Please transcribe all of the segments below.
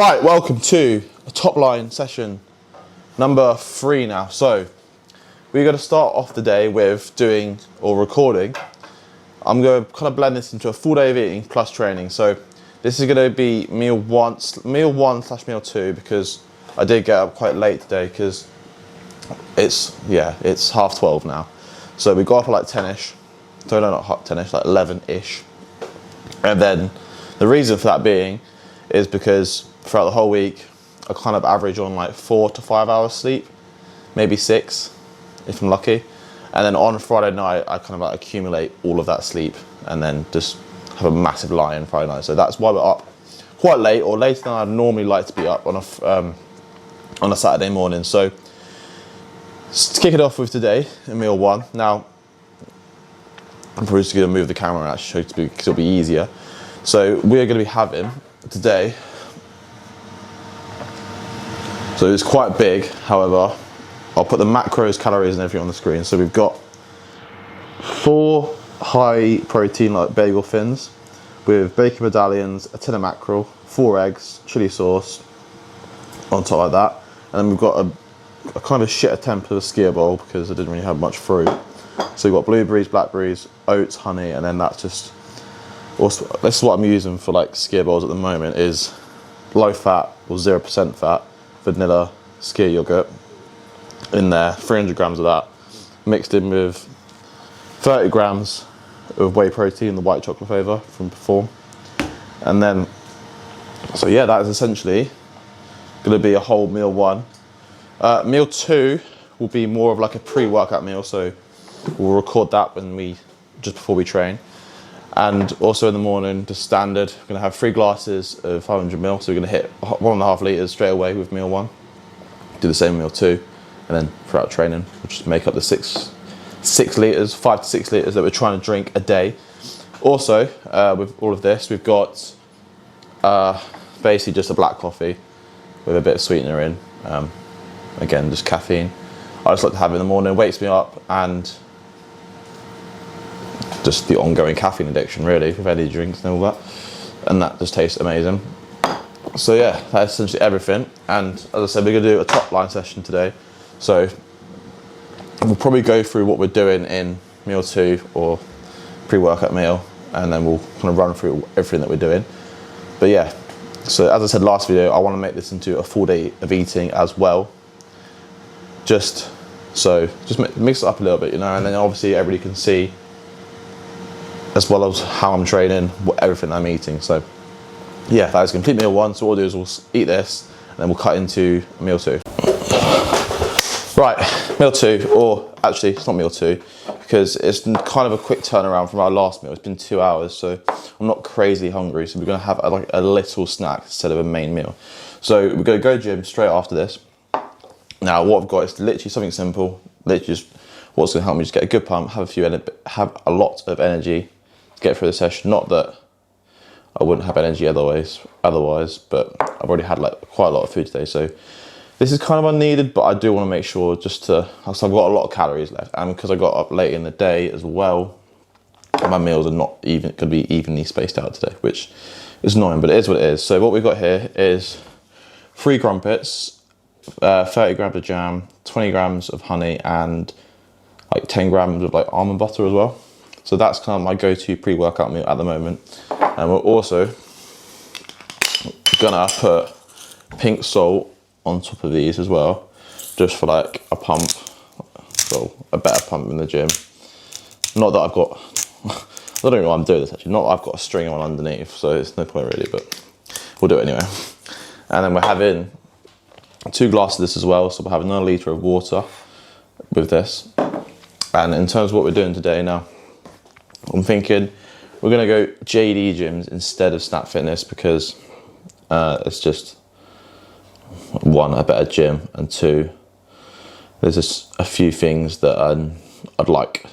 Right, welcome to a Topline session number 3 now. So we're going to start off the day with doing or recording. I'm going to kind of blend this into a full day of eating plus training. So this is going to be meal one / meal 2 because I did get up quite late today because it's 12:30 now. So we got up at like 10ish. So no, not 10ish, like 11ish. And then the reason for that being is because throughout the whole week, I kind of average on like 4 to 5 hours sleep, maybe 6 if I'm lucky. And then on Friday night, I kind of like accumulate all of that sleep and then just have a massive lie on Friday night. So that's why we're up quite late, or later than I'd normally like to be up on a Saturday morning. So to kick it off with today in meal 1. Now, I'm probably just going to move the camera and actually show it because it'll be easier. So we're going to be having today, so it's quite big, however, I'll put the macros, calories and everything on the screen. So we've got 4 high protein like bagel thins with bacon medallions, a tin of mackerel, 4 eggs, chili sauce on top like that. And then we've got a kind of a shit attempt of a skier bowl because I didn't really have much fruit. So we've got blueberries, blackberries, oats, honey, and then that's just, also, this is what I'm using for like skier bowls at the moment, is low fat or 0% fat vanilla skier yogurt in there, 300 grams of that, mixed in with 30 grams of whey protein, the white chocolate flavour from Perform. And then, so yeah, that is essentially going to be a whole meal 1. Meal 2 will be more of like a pre-workout meal, so we'll record that just before we train. And also in the morning, just standard, we're going to have 3 glasses of 500ml, so we're going to hit 1.5 litres straight away with meal 1. Do the same meal 2, and then throughout training, we'll just make up the 5 to 6 litres that we're trying to drink a day. Also, with all of this, we've got basically just a black coffee with a bit of sweetener in. Again, just caffeine. I just like to have it in the morning, wakes me up, and just the ongoing caffeine addiction really with energy drinks and all that, and that just tastes amazing. So yeah, that's essentially everything. And as I said, we're going to do a top line session today, so we'll probably go through what we're doing in meal 2 or pre-workout meal, and then we'll kind of run through everything that we're doing. But yeah, so as I said last video, I want to make this into a full day of eating as well, just mix it up a little bit, you know, and then obviously everybody can see as well as how I'm training, everything I'm eating. So yeah, that is complete meal 1. So what we'll do is we'll eat this and then we'll cut into meal 2. Right, meal 2, or actually it's not meal 2 because it's kind of a quick turnaround from our last meal. It's been 2 hours, so I'm not crazy hungry. So we're gonna have like a little snack instead of a main meal. So we're gonna go gym straight after this. Now what I've got is literally something simple, literally just what's gonna help me just get a good pump, have a lot of energy to get through the session. Not that I wouldn't have energy otherwise, but I've already had like quite a lot of food today, so this is kind of unneeded, but I do want to make sure because I've got a lot of calories left, and because I got up late in the day as well, my meals are not even going to be evenly spaced out today, which is annoying, but it is what it is. So what we've got here is 3 crumpets, 30 grams of jam, 20 grams of honey, and like 10 grams of like almond butter as well. So that's kind of my go-to pre-workout meal at the moment. And we're also gonna put pink salt on top of these as well, just for like a pump, so a better pump in the gym. Not that I've got, I don't know why I'm doing this actually, not that I've got a string on underneath, so it's no point really, but we'll do it anyway. And then we're having 2 glasses of this as well, so we'll have another litre of water with this. And in terms of what we're doing today now, I'm thinking we're gonna go JD gyms instead of Snap Fitness because it's just 1, a better gym, and 2, there's just a few things that I'd like to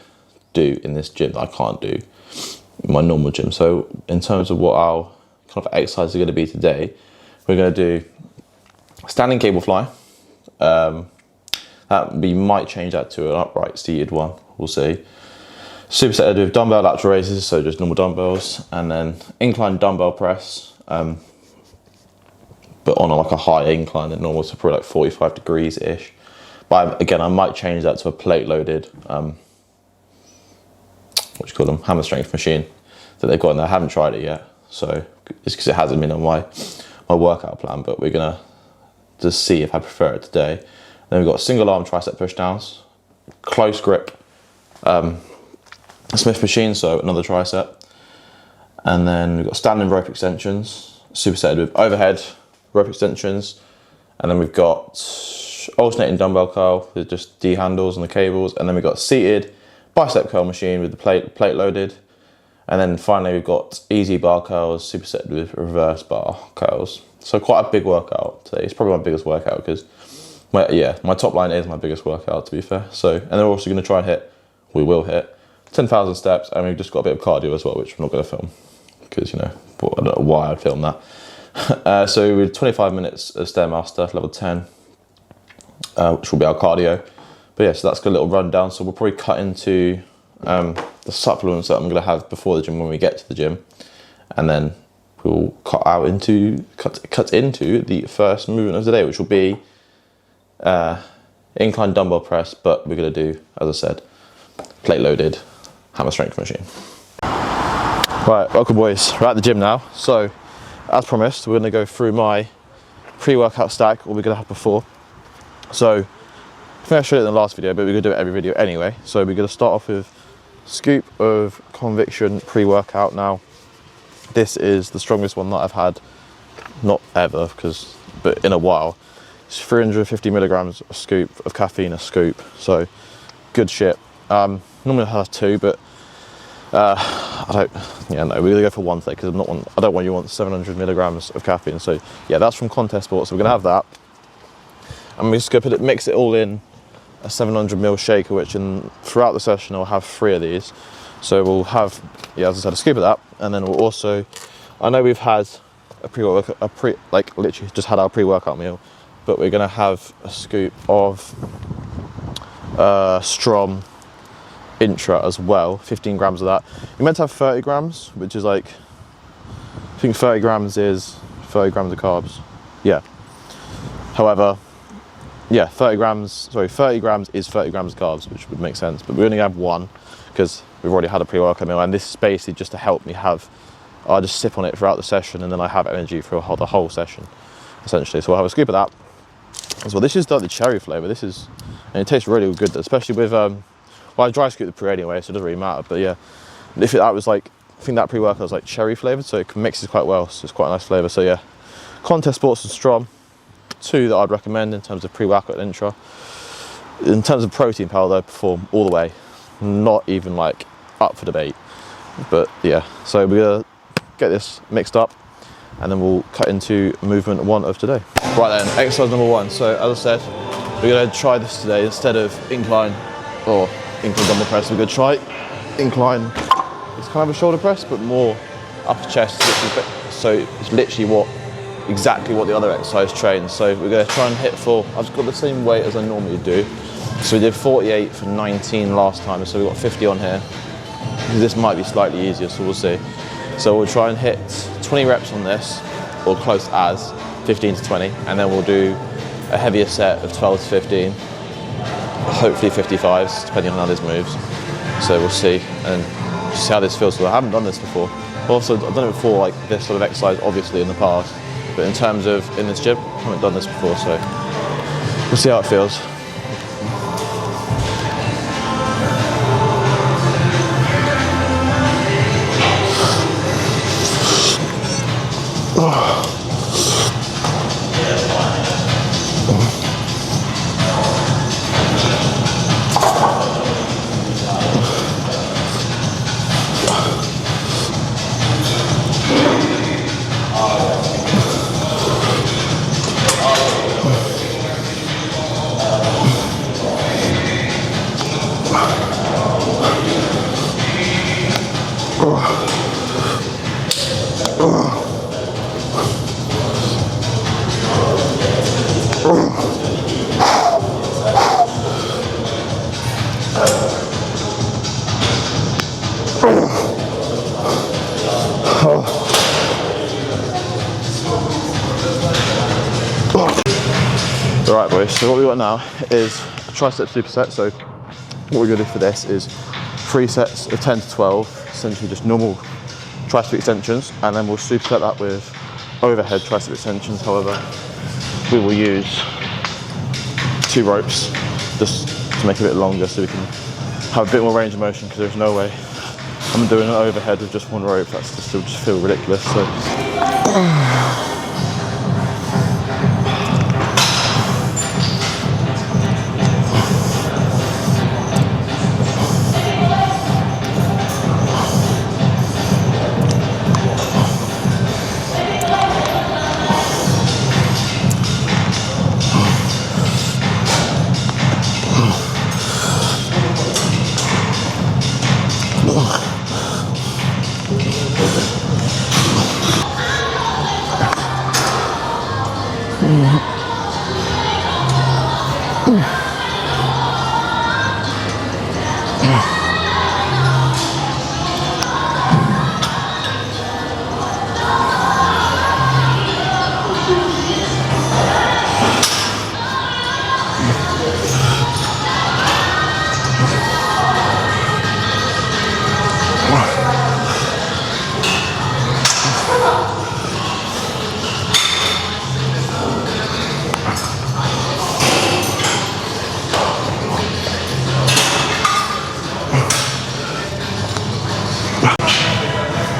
do in this gym that I can't do in my normal gym. So in terms of what our kind of exercises are going to be today, we're going to do standing cable fly. That we might change that to an upright seated one, we'll see. Superset with dumbbell lateral raises, so just normal dumbbells, and then incline dumbbell press, but on like a higher incline than normal, so probably like 45 degrees ish. But again, I might change that to a plate loaded, what you call them, hammer strength machine that they've got in there. I haven't tried it yet, so it's because it hasn't been on my workout plan, but we're gonna just see if I prefer it today. Then we've got single arm tricep push downs, close grip, Smith machine, so another tricep. And then we've got standing rope extensions, supersetted with overhead rope extensions. And then we've got alternating dumbbell curl with just D handles and the cables. And then we've got seated bicep curl machine with the plate loaded. And then finally we've got easy bar curls, supersetted with reverse bar curls. So quite a big workout today. It's probably my biggest workout because my top line is my biggest workout, to be fair. So, and they're also going to try and hit, we will hit 10,000 steps, and we've just got a bit of cardio as well, which I'm not going to film because, you know, I don't know why I'd film that. So with 25 minutes of Stairmaster level 10, which will be our cardio. But yeah, so that's got a little rundown. So we'll probably cut into the supplements that I'm going to have before the gym when we get to the gym, and then we'll cut into the first movement of the day, which will be incline dumbbell press, but we're going to do, as I said, plate loaded hammer strength machine. Right, welcome boys, we're at the gym now. So as promised, we're going to go through my pre-workout stack, what we're going to have before. So I think I showed it in the last video, but we're going to do it every video anyway. So we're going to start off with scoop of Conviction pre-workout. Now this is the strongest one that I've had, not ever, but in a while. It's 350 milligrams a scoop of caffeine a scoop, so good shit. Normally I have 2, but we're gonna go for 1 today because I don't want you on 700 milligrams of caffeine. So yeah, that's from Contest Sports. So we're gonna have that, and we're just gonna mix it all in a 700 ml shaker, which throughout the session I'll have 3 of these. So we'll have, as I said, a scoop of that, and then we'll also, I know we've had literally just had our pre-workout meal, but we're gonna have a scoop of Strom Intra as well, 15 grams of that. You're meant to have 30 grams, which is like, I think 30 grams is 30 grams of carbs. Yeah. However, yeah, 30 grams is 30 grams of carbs, which would make sense, but we only have 1 because we've already had a pre-workout meal, and this is basically just to help me I'll just sip on it throughout the session, and then I have energy for the whole session, essentially. So we'll have a scoop of that as well. This is the cherry flavour. And it tastes really good, especially with, I dry scoop the pre anyway, so it doesn't really matter. But yeah, that was like, I think that pre-workout was like cherry flavoured, so it mixes quite well, so it's quite a nice flavour. So yeah, Contest Sports and Strom, 2 that I'd recommend in terms of pre-workout intra. In terms of protein powder, they perform all the way, not even like up for debate. But yeah, so we're gonna get this mixed up, and then we'll cut into movement 1 of today. Right then, exercise number 1. So as I said, we're gonna try this today instead of incline dumbbell press. We're gonna try incline. It's kind of a shoulder press, but more upper chest. So it's literally exactly what the other exercise trains. So we're gonna try and hit I've just got the same weight as I normally do. So we did 48 for 19 last time, so we've got 50 on here. This might be slightly easier, so we'll see. So we'll try and hit 20 reps on this, or close as 15 to 20, and then we'll do a heavier set of 12 to 15, hopefully 55s, depending on how this moves. So we'll see, and see how this feels. So I haven't done this before. Also, I've done it before, like this sort of exercise, obviously in the past, but in terms of in this gym, I haven't done this before, so we'll see how it feels. So what we got now is a tricep superset. So what we're gonna do for this is 3 sets of 10 to 12, essentially just normal tricep extensions, and then we'll superset that with overhead tricep extensions. However, we will use 2 ropes just to make it a bit longer so we can have a bit more range of motion, because there's no way I'm doing an overhead with just 1 rope. That's just, it'll just feel ridiculous. So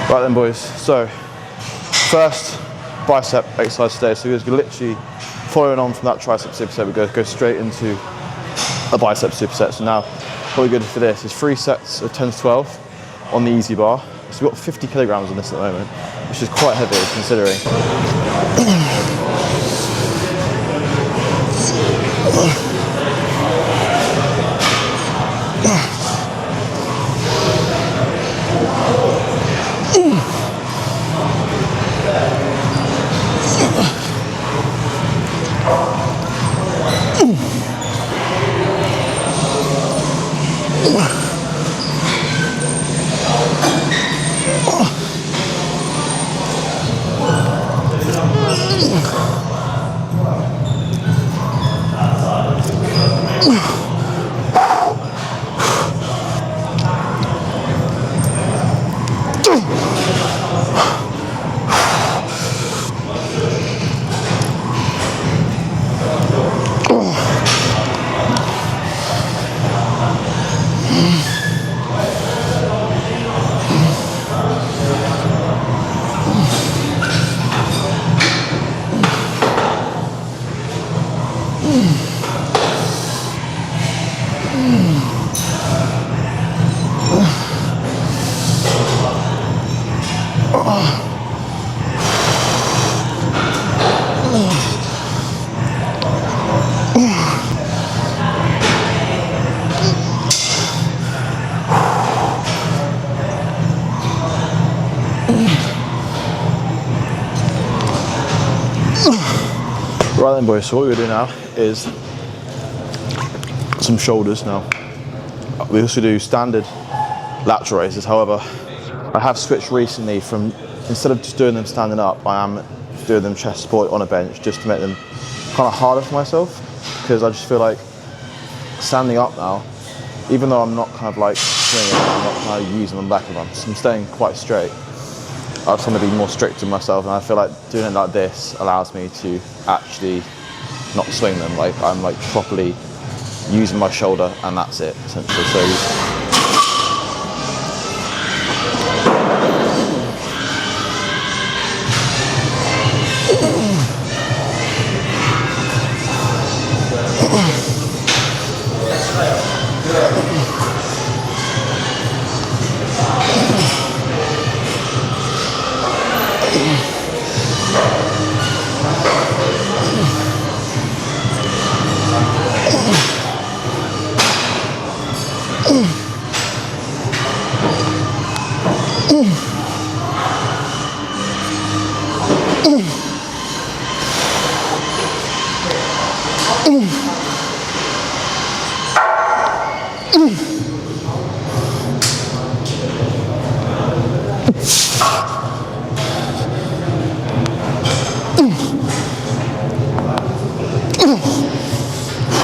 right then, boys, so first bicep exercise today. So we're literally following on from that tricep superset, we go straight into a bicep superset. So now what we're going to do for this is 3 sets of 10 to 12 on the easy bar. So we've got 50 kilograms on this at the moment, which is quite heavy considering. Right then, boys, so what we're going to do now is some shoulders now. We also do standard lateral raises. However, I have switched recently from, instead of just doing them standing up, I am doing them chest support on a bench, just to make them kind of harder for myself, because I just feel like standing up now, even though I'm not kind of like swinging, I'm not kind of using them back of them, so I'm staying quite straight. I just want to be more strict with myself, and I feel like doing it like this allows me to actually not swing them. Like I'm like properly using my shoulder, and that's it essentially. So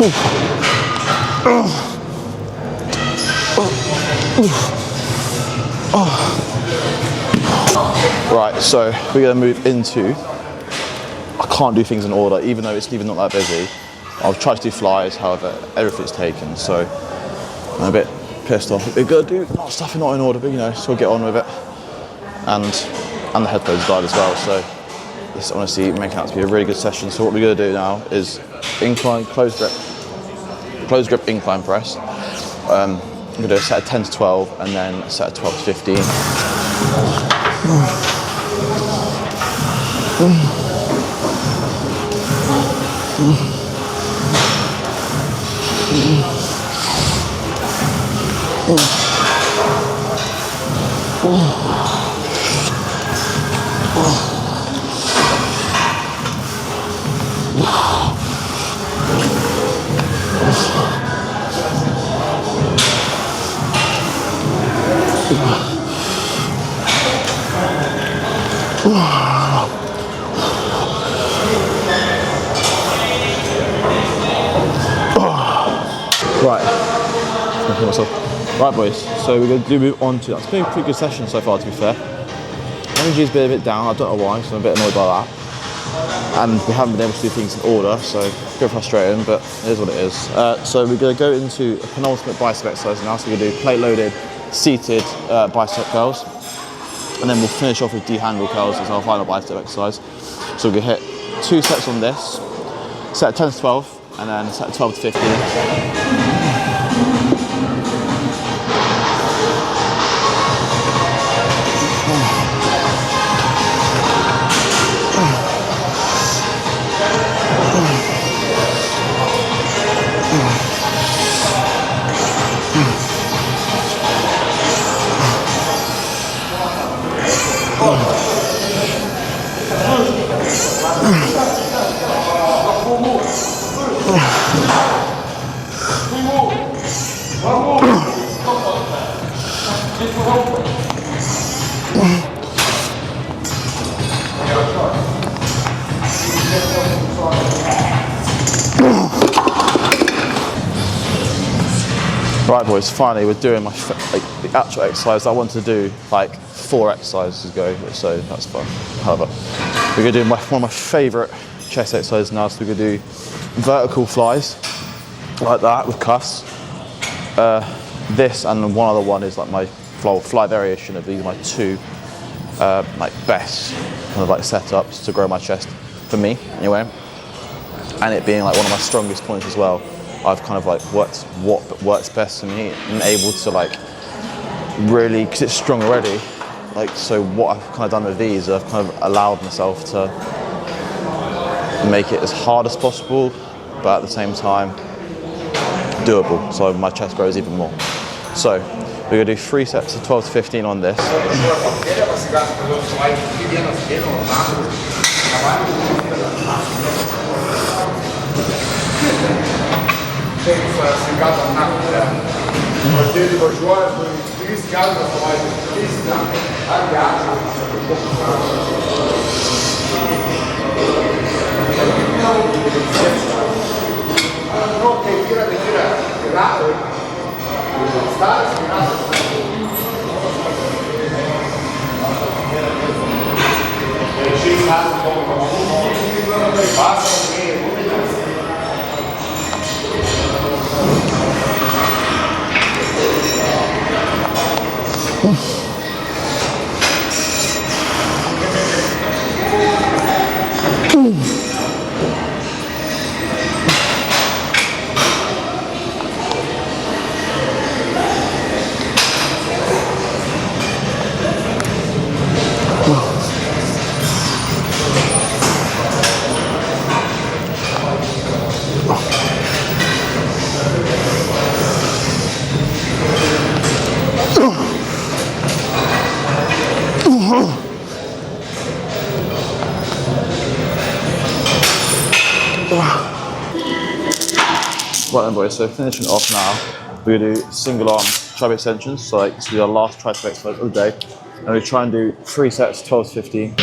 Right, so we're gonna move into, I can't do things in order, even though it's even not that busy. I'll try to do flies, however, everything's taken, so I'm a bit pissed off. We're gonna do a lot of stuff not in order, but you know, so we'll get on with it. And the headphones died as well, so this honestly making out to be a really good session. So what we're gonna do now is incline, closed grip incline press. I'm gonna do a set of 10 to 12 and then a set of 12 to 15. Right boys, so we're going to move on to, that's been a pretty good session so far to be fair. Energy's been a bit down, I don't know why, so I'm a bit annoyed by that. And we haven't been able to do things in order, so it's a bit frustrating, but it is what it is. So we're going to go into a penultimate bicep exercise now, so we're going to do plate loaded, seated bicep curls. And then we'll finish off with D-handle curls as our final bicep exercise. So we're going to hit 2 sets on this, set of 10 to 12, and then set of 12 to 15. Right boys, finally we're doing the actual exercise I wanted to do, like 4 exercises ago, so that's fun. However, we're going to do one of my favourite chest exercises now, so we're going to do vertical flies, like that, with cuffs. This and one other one is like my fly variation of these are my 2 like best kind of like setups to grow my chest, for me anyway. And it being like one of my strongest points as well. I've kind of like worked what works best for me and able to like really, because it's strong already, like, so what I've kind of done with these, I've kind of allowed myself to make it as hard as possible, but at the same time doable, so my chest grows even more. So we're going to do 3 sets of 12 to 15 on this. Right then boys, so finishing off now, we're going to do single arm tricep extensions, so like this will be our last tricep exercise of the day. And we try and do 3 sets, 12 to 15.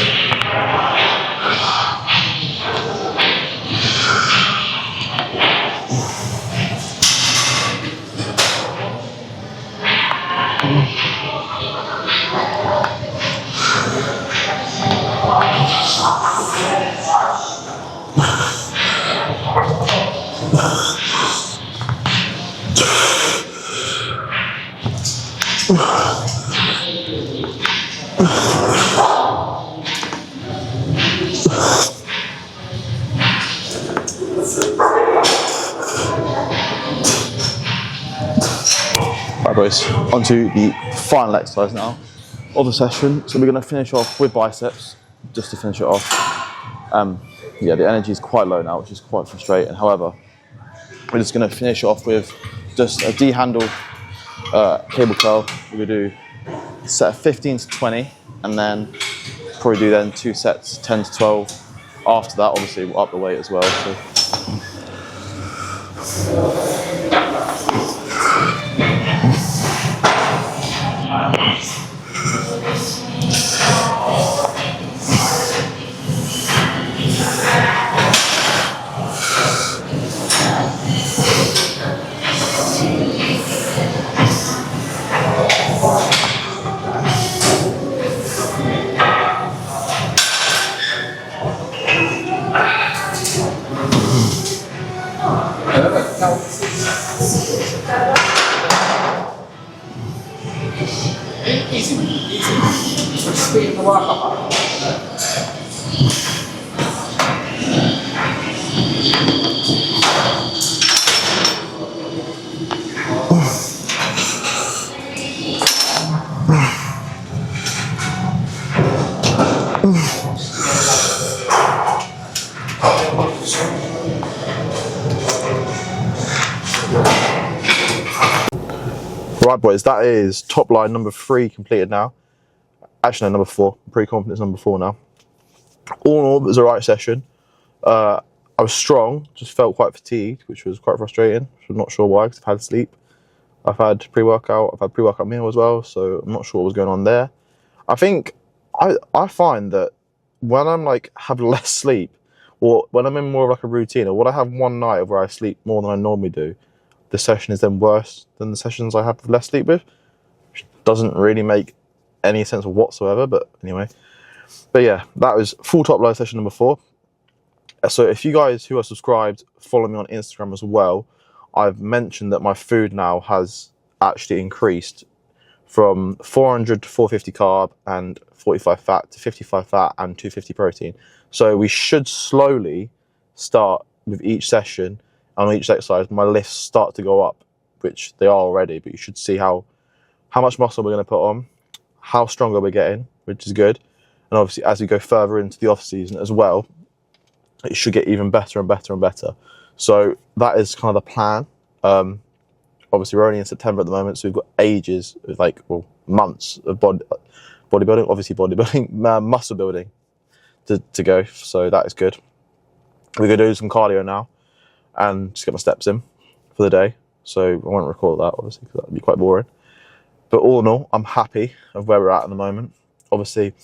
Right boys, on to the final exercise now of the session. So we're going to finish off with biceps, just to finish it off. Yeah, the energy is quite low now, which is quite frustrating. However, we're just going to finish off with just a D-handle cable curl. We're going to do a set of 15 to 20, and then probably do then 2 sets, 10 to 12. After that, obviously, we'll up the weight as well. So. Right boys, that is top line number 3 completed now. Actually no, number 4, I'm pretty confident it's number 4 now. All in all, it was a right session. I was strong, just felt quite fatigued, which was quite frustrating. I'm not sure why, because I've had sleep. I've had pre-workout, I've had pre-workout meal as well, so I'm not sure what was going on there. I think, I find that when I'm like, have less sleep, or when I'm in more of like a routine, or when I have one night where I sleep more than I normally do, the session is then worse than the sessions I have with less sleep with, which doesn't really make any sense whatsoever, but anyway. But yeah, that was full top line session number 4. So if you guys who are subscribed follow me on Instagram as well, I've mentioned that my food now has actually increased from 400 to 450 carb and 45 fat to 55 fat and 250 protein. So we should slowly start with each session, on each exercise, my lifts start to go up, which they are already, but you should see how much muscle we're going to put on, how stronger we're getting, which is good. And obviously, as we go further into the off season as well, it should get even better and better and better. So that is kind of the plan. Obviously, we're only in September at the moment, so we've got ages, like, well, months of bodybuilding, obviously bodybuilding, muscle building to go. So that is good. We're going to do some cardio now and just get my steps in for the day. So I won't record that, obviously, because that would be quite boring. But all in all, I'm happy of where we're at the moment. Obviously,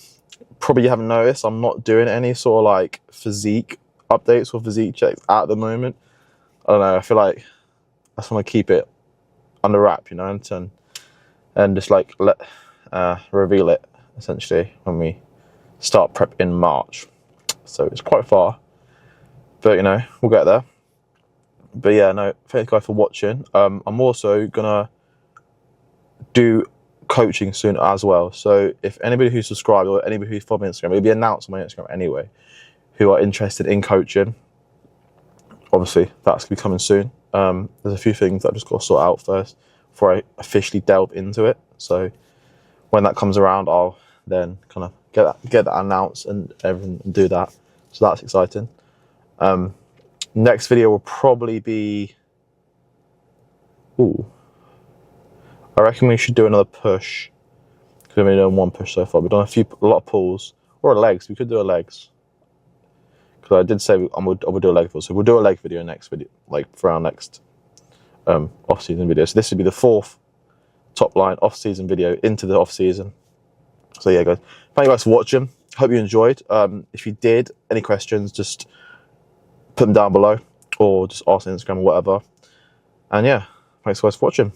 probably you haven't noticed, I'm not doing any sort of like physique updates or physique checks at the moment. I don't know, I feel like I just want to keep it under wrap, you know, and just like reveal it essentially when we start prep in March. So it's quite far, but you know, we'll get there. But yeah, no, thank you guys for watching. I'm also gonna do coaching soon as well. So if anybody who's subscribed or anybody who's following me on Instagram, it'll be announced on my Instagram anyway, who are interested in coaching, obviously that's gonna be coming soon. There's a few things that I've just got to sort out first before I officially delve into it. So when that comes around, I'll then kind of get that announced and everything and do that. So that's exciting. Next video will probably be, I reckon we should do another push, because we've only done one push so far. We've done a lot of pulls, or legs. We could do a legs, because I did say I would do a leg video. So we'll do a leg video next video, like for our next off-season video. So this would be the 4th top line off-season video into the off-season. So yeah, guys, thank you guys for watching. Hope you enjoyed. If you did, any questions, just put them down below, or just ask on Instagram or whatever. And yeah, thanks guys for watching.